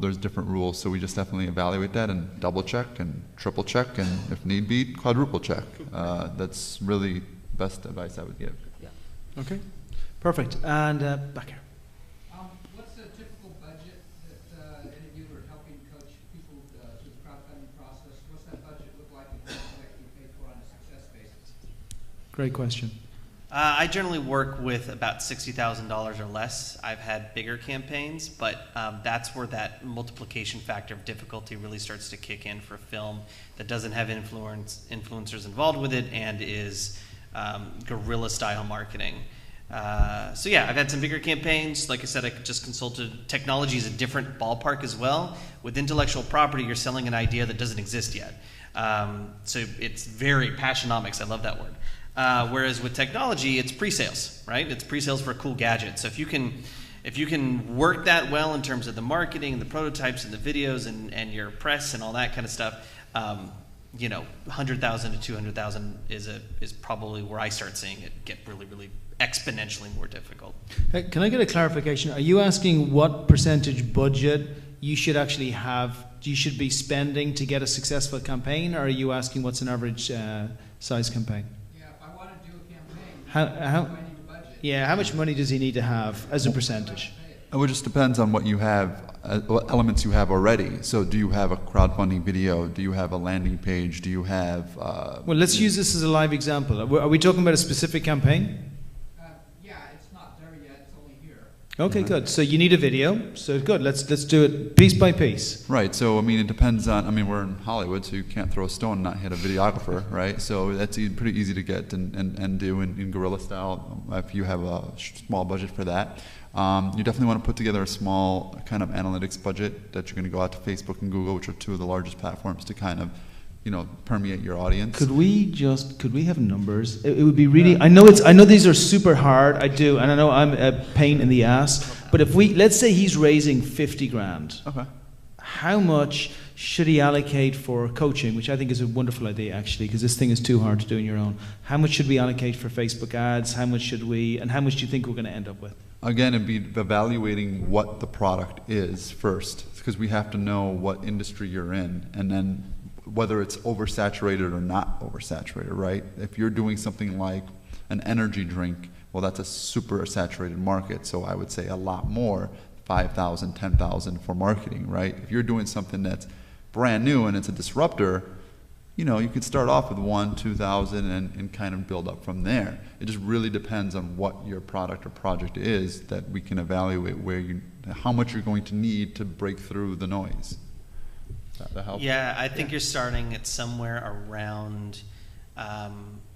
there's different rules. So we just definitely evaluate that and double check and triple check, and if need be, quadruple check. That's really the best advice I would give. Yeah. Okay, perfect. And back here. What's the typical budget that any of you are helping coach people through the crowdfunding process? What's that budget look like in terms of what you pay for on a success basis? Great question. I generally work with about $60,000 or less. I've had bigger campaigns, but that's where that multiplication factor of difficulty really starts to kick in for a film that doesn't have influencers involved with it and is guerrilla style marketing. So yeah, I've had some bigger campaigns. Like I said, I just consulted. Technology is a different ballpark as well. With intellectual property, you're selling an idea that doesn't exist yet. So it's very passionomics. I love that word. Whereas with technology, it's pre-sales, right? It's pre-sales for a cool gadget. So if you can work that well in terms of the marketing and the prototypes and the videos and your press and all that kind of stuff, 100,000 to 200,000 is probably where I start seeing it get really, really exponentially more difficult. Can I get a clarification? Are you asking what percentage budget you should actually have, you should be spending to get a successful campaign, or are you asking what's an average size campaign? Yeah, if I want to do a campaign, How, do I need a budget? yeah, how much money does he need to have as a percentage? It just depends on what you have, what elements you have already. So do you have a crowdfunding video? Do you have a landing page? Do you have... Well, let's use this as a live example. Are we talking about a specific campaign? Yeah, it's not there yet. It's only here. Okay, good. So you need a video. So good. Let's do it piece by piece. Right. So, I mean, it depends on, I mean, we're in Hollywood, so you can't throw a stone and not hit a videographer, right? So that's pretty easy to get and do in guerrilla style if you have a small budget for that. You definitely want to put together a small kind of analytics budget that you're going to go out to Facebook and Google, which are two of the largest platforms, to kind of, permeate your audience. Could we have numbers? It would be really, I know these are super hard, I do, and I know I'm a pain in the ass, but if let's say he's raising 50 grand. Okay. How much should he allocate for coaching, which I think is a wonderful idea actually, because this thing is too hard to do on your own. How much should we allocate for Facebook ads? How much do you think we're going to end up with? Again, it'd be evaluating what the product is first, because we have to know what industry you're in, and then whether it's oversaturated or not oversaturated, right? If you're doing something like an energy drink, well, that's a super saturated market, so I would say a lot more, 5,000, 10,000 for marketing, right? If you're doing something that's brand new and it's a disruptor, you could start off with 1,000, 2,000 and kind of build up from there. It just really depends on what your product or project is that we can evaluate how much you're going to need to break through the noise. That help? Yeah, I think you're starting at somewhere around,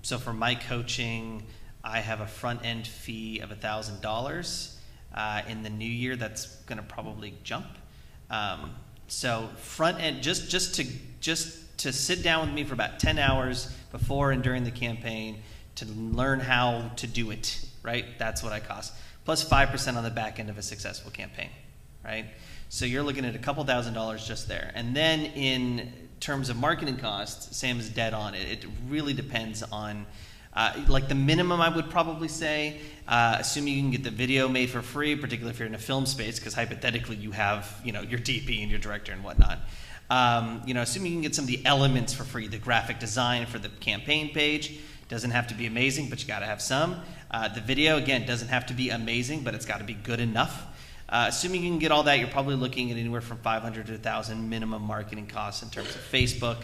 so for my coaching, I have a front end fee of $1,000. In the new year, that's going to probably jump. So front end, just to sit down with me for about 10 hours before and during the campaign to learn how to do it, right? That's what I cost. Plus 5% on the back end of a successful campaign, right? So you're looking at a couple $1,000s just there. And then in terms of marketing costs, Sam is dead on it. It really depends on, like the minimum I would probably say, assuming you can get the video made for free, particularly if you're in a film space, because hypothetically you have, your DP and your director and whatnot. Assuming you can get some of the elements for free, the graphic design for the campaign page, doesn't have to be amazing, but you got to have some. The video, again, doesn't have to be amazing, but it's got to be good enough. Assuming you can get all that, you're probably looking at anywhere from 500 to 1,000 minimum marketing costs in terms of Facebook,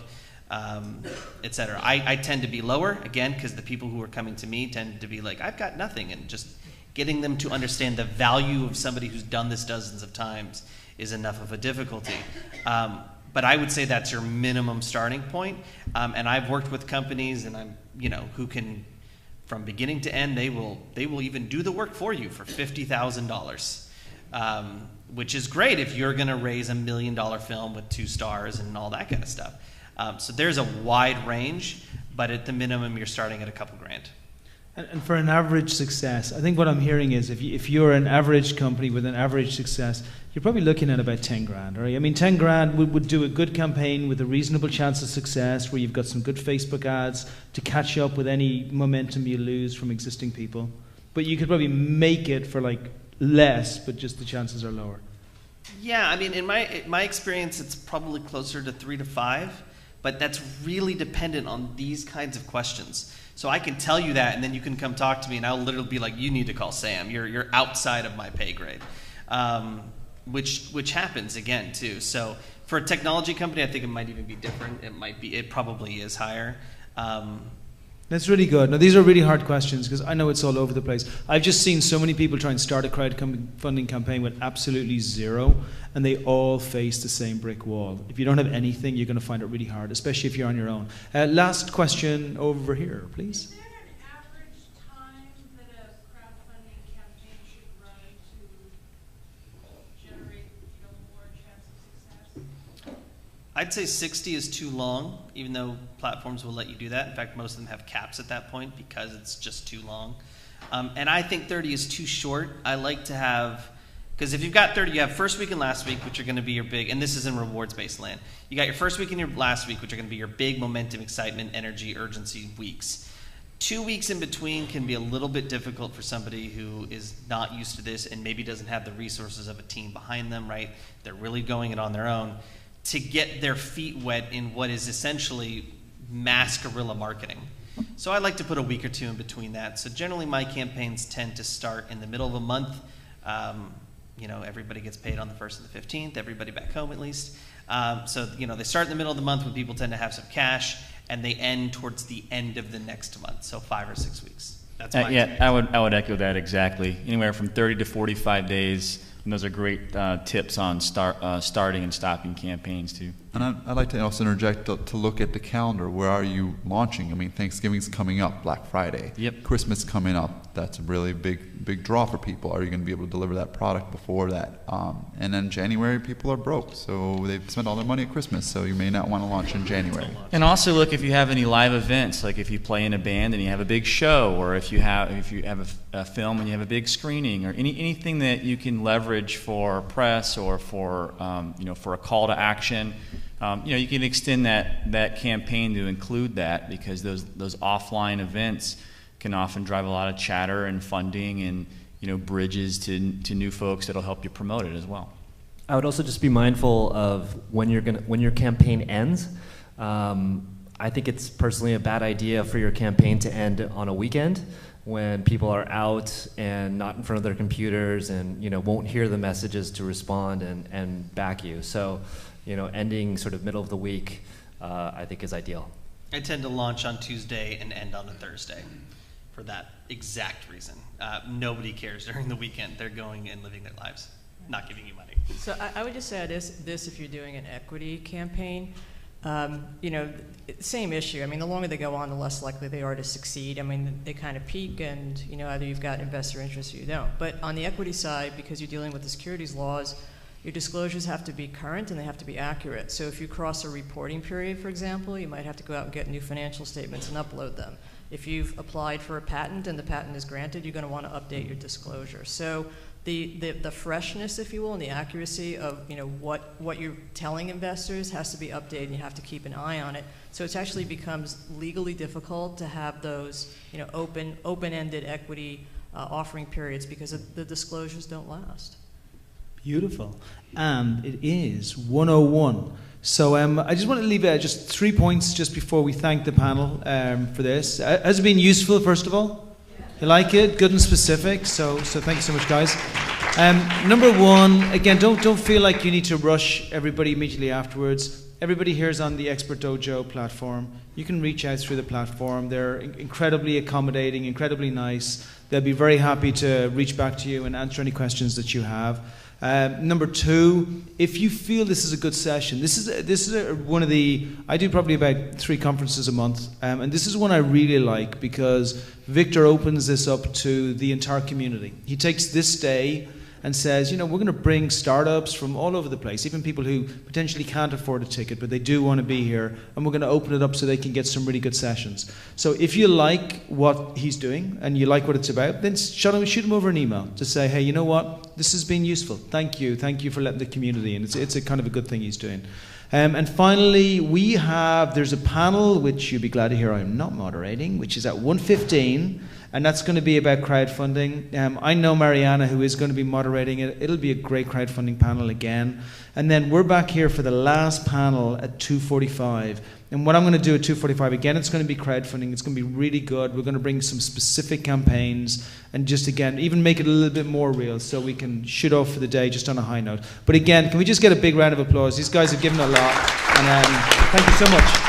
et cetera. I tend to be lower, again, because the people who are coming to me tend to be like, I've got nothing, and just getting them to understand the value of somebody who's done this dozens of times is enough of a difficulty. But I would say that's your minimum starting point. And I've worked with companies, and I'm, who can, from beginning to end, they will even do the work for you for $50,000. Which is great if you're going to raise $1 million film with 2 stars and all that kind of stuff. So there's a wide range, but at the minimum, you're starting at a couple grand. And for an average success, I think what I'm hearing is if you're an average company with an average success, you're probably looking at about 10 grand, right? I mean, 10 grand would do a good campaign with a reasonable chance of success, where you've got some good Facebook ads to catch up with any momentum you lose from existing people. But you could probably make it for like less, but just the chances are lower. Yeah, I mean, in my experience, it's probably closer to 3 to 5, but that's really dependent on these kinds of questions. So I can tell you that, and then you can come talk to me, and I'll literally be like, "You need to call Sam. You're outside of my pay grade," which happens again too. So for a technology company, I think it might even be different. It probably is higher. That's really good. Now, these are really hard questions because I know it's all over the place. I've just seen so many people try and start a crowdfunding campaign with absolutely zero, and they all face the same brick wall. If you don't have anything, you're going to find it really hard, especially if you're on your own. Last question over here, please. Is there an average time that a crowdfunding I'd say 60 is too long, even though platforms will let you do that. In fact, most of them have caps at that point because it's just too long. And I think 30 is too short. I like to have, because if you've got 30, you have first week and last week, which are going to be your big, and this is in rewards-based land. You got your first week and your last week, which are going to be your big momentum, excitement, energy, urgency weeks. 2 weeks in between can be a little bit difficult for somebody who is not used to this and maybe doesn't have the resources of a team behind them, right? They're really going it on their own to get their feet wet in what is essentially mass guerrilla marketing. So I like to put a week or two in between that. So generally my campaigns tend to start in the middle of a month. Everybody gets paid on the 1st and the 15th, everybody back home at least. They start in the middle of the month when people tend to have some cash, and they end towards the end of the next month, so 5 or 6 weeks. That's my experience. I would echo that exactly. Anywhere from 30 to 45 days, and those are great tips on starting and stopping campaigns too. And I'd like to also interject to look at the calendar. Where are you launching? I mean, Thanksgiving's coming up, Black Friday. Yep. Christmas coming up. That's a really big draw for people. Are you going to be able to deliver that product before that? And then January, people are broke, so they've spent all their money at Christmas. So you may not want to launch in January. And also look if you have any live events, like if you play in a band and you have a big show, or if you have a film and you have a big screening, or anything that you can leverage for press or for for a call to action. You can extend that campaign to include that, because those offline events can often drive a lot of chatter and funding and bridges to new folks that'll help you promote it as well. I would also just be mindful of when your campaign ends. I think it's personally a bad idea for your campaign to end on a weekend when people are out and not in front of their computers and won't hear the messages to respond and back you. So ending sort of middle of the week, I think is ideal. I tend to launch on Tuesday and end on a Thursday for that exact reason. Nobody cares during the weekend. They're going and living their lives, not giving you money. So I would just say this if you're doing an equity campaign, same issue. I mean, the longer they go on, the less likely they are to succeed. I mean, they kind of peak and, either you've got investor interest or you don't. But on the equity side, because you're dealing with the securities laws, your disclosures have to be current and they have to be accurate. So if you cross a reporting period, for example, you might have to go out and get new financial statements and upload them. If you've applied for a patent and the patent is granted, you're going to want to update your disclosure. So the freshness, if you will, and the accuracy of what you're telling investors has to be updated, and you have to keep an eye on it. So it actually becomes legally difficult to have those open-ended equity offering periods because the disclosures don't last. Beautiful. And it is 1:01. So I just want to leave just 3 points just before we thank the panel for this. Has it been useful, first of all? You like it? Good and specific. So thank you so much, guys. Number one, again, don't feel like you need to rush everybody immediately afterwards. Everybody here is on the Expert Dojo platform. You can reach out through the platform. They're incredibly accommodating, incredibly nice. They'll be very happy to reach back to you and answer any questions that you have. Number two, if you feel this is a good session, this is one of the, I do probably about 3 conferences a month, and this is one I really like because Victor opens this up to the entire community. He takes this day and says, we're going to bring startups from all over the place, even people who potentially can't afford a ticket, but they do want to be here, and we're going to open it up so they can get some really good sessions. So if you like what he's doing and you like what it's about, then shoot him over an email to say, hey, you know what, this has been useful. Thank you for letting the community in. It's a kind of a good thing he's doing. And finally, there's a panel, which you'll be glad to hear I'm not moderating, which is at 1:15, and that's going to be about crowdfunding. I know Mariana, who is going to be moderating it. It'll be a great crowdfunding panel again. And then we're back here for the last panel at 2:45. And what I'm going to do at 2:45, again, it's going to be crowdfunding. It's going to be really good. We're going to bring some specific campaigns and just, again, even make it a little bit more real so we can shoot off for the day just on a high note. But again, can we just get a big round of applause? These guys have given a lot. And thank you so much.